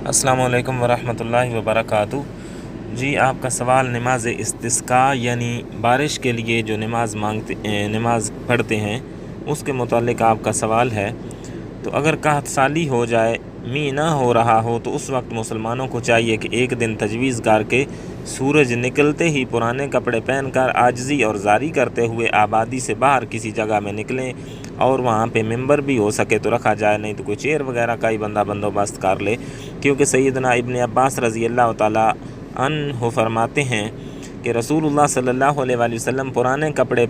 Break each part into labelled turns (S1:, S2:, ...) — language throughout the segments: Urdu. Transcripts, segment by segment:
S1: السلام علیکم ورحمۃ اللہ وبرکاتہ۔ جی، آپ کا سوال نماز استسقاء یعنی بارش کے لیے جو نماز پڑھتے ہیں اس کے متعلق آپ کا سوال ہے۔ تو اگر قحط سالی ہو جائے، می نہ ہو رہا ہو، تو اس وقت مسلمانوں کو چاہیے کہ ایک دن تجویز کر کے سورج نکلتے ہی پرانے کپڑے پہن کر عاجزی اور زاری کرتے ہوئے آبادی سے باہر کسی جگہ میں نکلیں، اور وہاں پہ ممبر بھی ہو سکے تو رکھا جائے، نہیں تو کوئی چیئر وغیرہ کا ہی بندہ بندوبست کر لے، کیونکہ سیدنا ابن عباس رضی اللہ تعالیٰ عنہ فرماتے ہیں کہ رسول اللہ صلی اللہ علیہ وآلہ وسلم پرانے کپڑے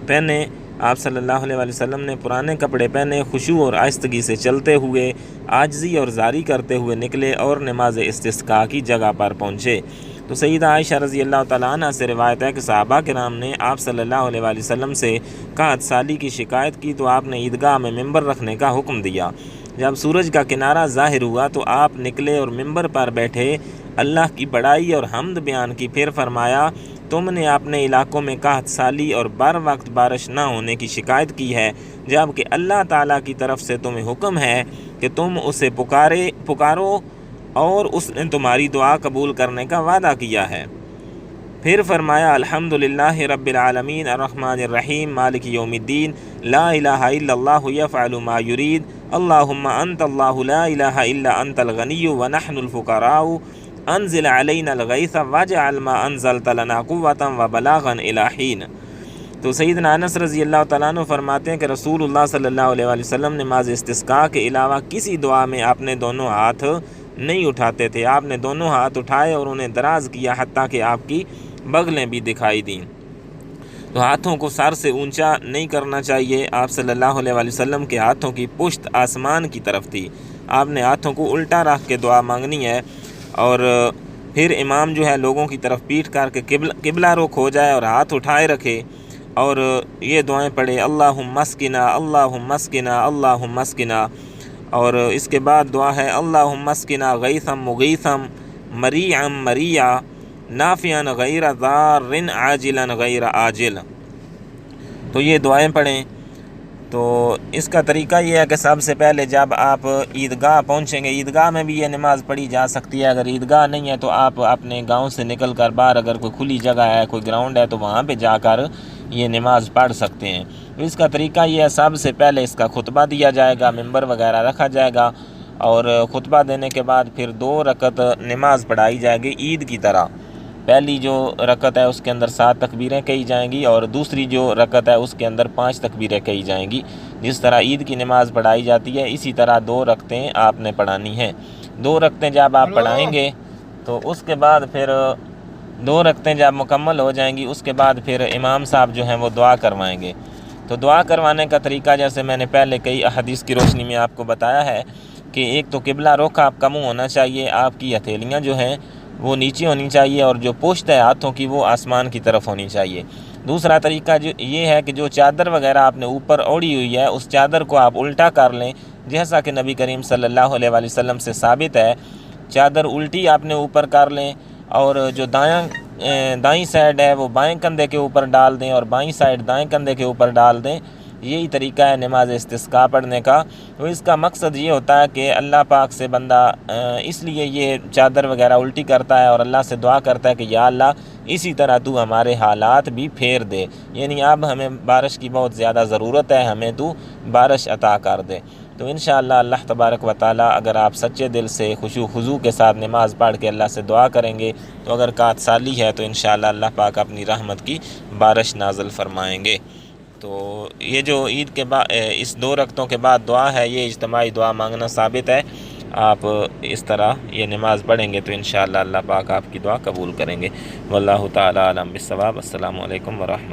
S1: پہنے آپ صلی اللہ علیہ وآلہ وسلم نے پرانے کپڑے پہنے، خشوع اور آہستگی سے چلتے ہوئے، عاجزی اور زاری کرتے ہوئے نکلے اور نماز استسقاء کی جگہ پر پہنچے۔ تو سیدہ عائشہ رضی اللہ تعالیٰ عنہ سے روایت ہے کہ صحابہ کرام نے آپ صلی اللہ علیہ وآلہ وسلم سے قحط سالی کی شکایت کی تو آپ نے عیدگاہ میں ممبر رکھنے کا حکم دیا۔ جب سورج کا کنارہ ظاہر ہوا تو آپ نکلے اور ممبر پر بیٹھے، اللہ کی بڑائی اور حمد بیان کی، پھر فرمایا، تم نے اپنے علاقوں میں قحط سالی اور بر وقت بارش نہ ہونے کی شکایت کی ہے، جبکہ اللہ تعالیٰ کی طرف سے تمہیں حکم ہے کہ تم اسے پکارو اور اس نے تمہاری دعا قبول کرنے کا وعدہ کیا ہے۔ پھر فرمایا، الحمدللہ رب العالمین الرحمن الرحیم مالک یوم الدین لا الہ الا اللہ یفعل ما یرید اللہم انت اللہ لا الہ الا انت الغنی ونحن الفقراء انزل علینا الغیث واجعل ما انزلت لنا قوتا وبلاغا الی حین۔ تو سیدنا انس رضی اللہ تعالیٰ عنہ فرماتے ہیں کہ رسول اللہ صلی اللہ علیہ وآلہ وسلم نماز استسقاء کے علاوہ کسی دعا میں اپنے دونوں ہاتھ نہیں اٹھاتے تھے، آپ نے دونوں ہاتھ اٹھائے اور انہیں دراز کیا حتیٰ کہ آپ کی بغلیں بھی دکھائی دیں۔ تو ہاتھوں کو سر سے اونچا نہیں کرنا چاہیے۔ آپ صلی اللہ علیہ وآلہ وسلم کے ہاتھوں کی پشت آسمان کی طرف تھی، آپ نے ہاتھوں کو الٹا رکھ کے دعا مانگنی ہے، اور پھر امام جو ہے لوگوں کی طرف پیٹھ کر کے قبلہ رخ ہو جائے اور ہاتھ اٹھائے رکھے اور یہ دعائیں پڑھے، اللہم اسقنا اللہم اسقنا اللہم اسقنا، اور اس کے بعد دعا ہے اللہم اسقنا غیثا مغیثا مریعا مریعا نافعا غیر ضار عاجلا غیر عاجل۔ تو یہ دعائیں پڑھیں۔ تو اس کا طریقہ یہ ہے کہ سب سے پہلے جب آپ عیدگاہ پہنچیں گے، عیدگاہ میں بھی یہ نماز پڑھی جا سکتی ہے، اگر عیدگاہ نہیں ہے تو آپ اپنے گاؤں سے نکل کر باہر اگر کوئی کھلی جگہ ہے، کوئی گراؤنڈ ہے، تو وہاں پہ جا کر یہ نماز پڑھ سکتے ہیں۔ اس کا طریقہ یہ ہے، سب سے پہلے اس کا خطبہ دیا جائے گا، ممبر وغیرہ رکھا جائے گا، اور خطبہ دینے کے بعد پھر 2 رکعت نماز پڑھائی جائے گی عید کی طرح۔ پہلی جو رکعت ہے اس کے اندر 7 تکبیریں کہی جائیں گی، اور دوسری جو رکعت ہے اس کے اندر 5 تکبیریں کہی جائیں گی۔ جس طرح عید کی نماز پڑھائی جاتی ہے، اسی طرح 2 رکعتیں آپ نے پڑھانی ہیں۔ 2 رکعتیں جب آپ پڑھائیں گے تو اس کے بعد پھر 2 رکعتیں جب مکمل ہو جائیں گی، اس کے بعد پھر امام صاحب جو ہیں وہ دعا کروائیں گے۔ تو دعا کروانے کا طریقہ جیسے میں نے پہلے کئی احادیث کی روشنی میں آپ کو بتایا ہے کہ ایک تو قبلہ رخ آپ کا منہ ہونا چاہیے، آپ کی ہتھیلیاں جو ہیں وہ نیچے ہونی چاہیے، اور جو پشت ہے ہاتھوں کی وہ آسمان کی طرف ہونی چاہیے۔ دوسرا طریقہ یہ ہے کہ جو چادر وغیرہ آپ نے اوپر اوڑھی ہوئی ہے اس چادر کو آپ الٹا کر لیں، جیسا کہ نبی کریم صلی اللہ علیہ وآلہ وسلم سے ثابت ہے۔ چادر الٹی آپ نے اوپر کر لیں، اور جو دائیں سائڈ ہے وہ بائیں کندھے کے اوپر ڈال دیں، اور بائیں سائڈ دائیں کندھے کے اوپر ڈال دیں۔ یہی طریقہ ہے نماز استسقاء پڑھنے کا۔ تو اس کا مقصد یہ ہوتا ہے کہ اللہ پاک سے بندہ اس لیے یہ چادر وغیرہ الٹی کرتا ہے اور اللہ سے دعا کرتا ہے کہ یا اللہ اسی طرح تو ہمارے حالات بھی پھیر دے، یعنی اب ہمیں بارش کی بہت زیادہ ضرورت ہے، ہمیں تو بارش عطا کر دے۔ تو انشاءاللہ اللہ تبارک و تعالی اگر آپ سچے دل سے خشوع خضوع کے ساتھ نماز پڑھ کے اللہ سے دعا کریں گے تو اگر قحط سالی ہے تو انشاءاللہ اللہ پاک اپنی رحمت کی بارش نازل فرمائیں گے۔ تو یہ جو عید کے بعد اس 2 رکعتوں کے بعد دعا ہے، یہ اجتماعی دعا مانگنا ثابت ہے۔ آپ اس طرح یہ نماز پڑھیں گے تو انشاءاللہ اللہ پاک آپ کی دعا قبول کریں گے۔ واللہ تعالی اعلم بالصواب۔ السلام علیکم ورحمۃ اللہ۔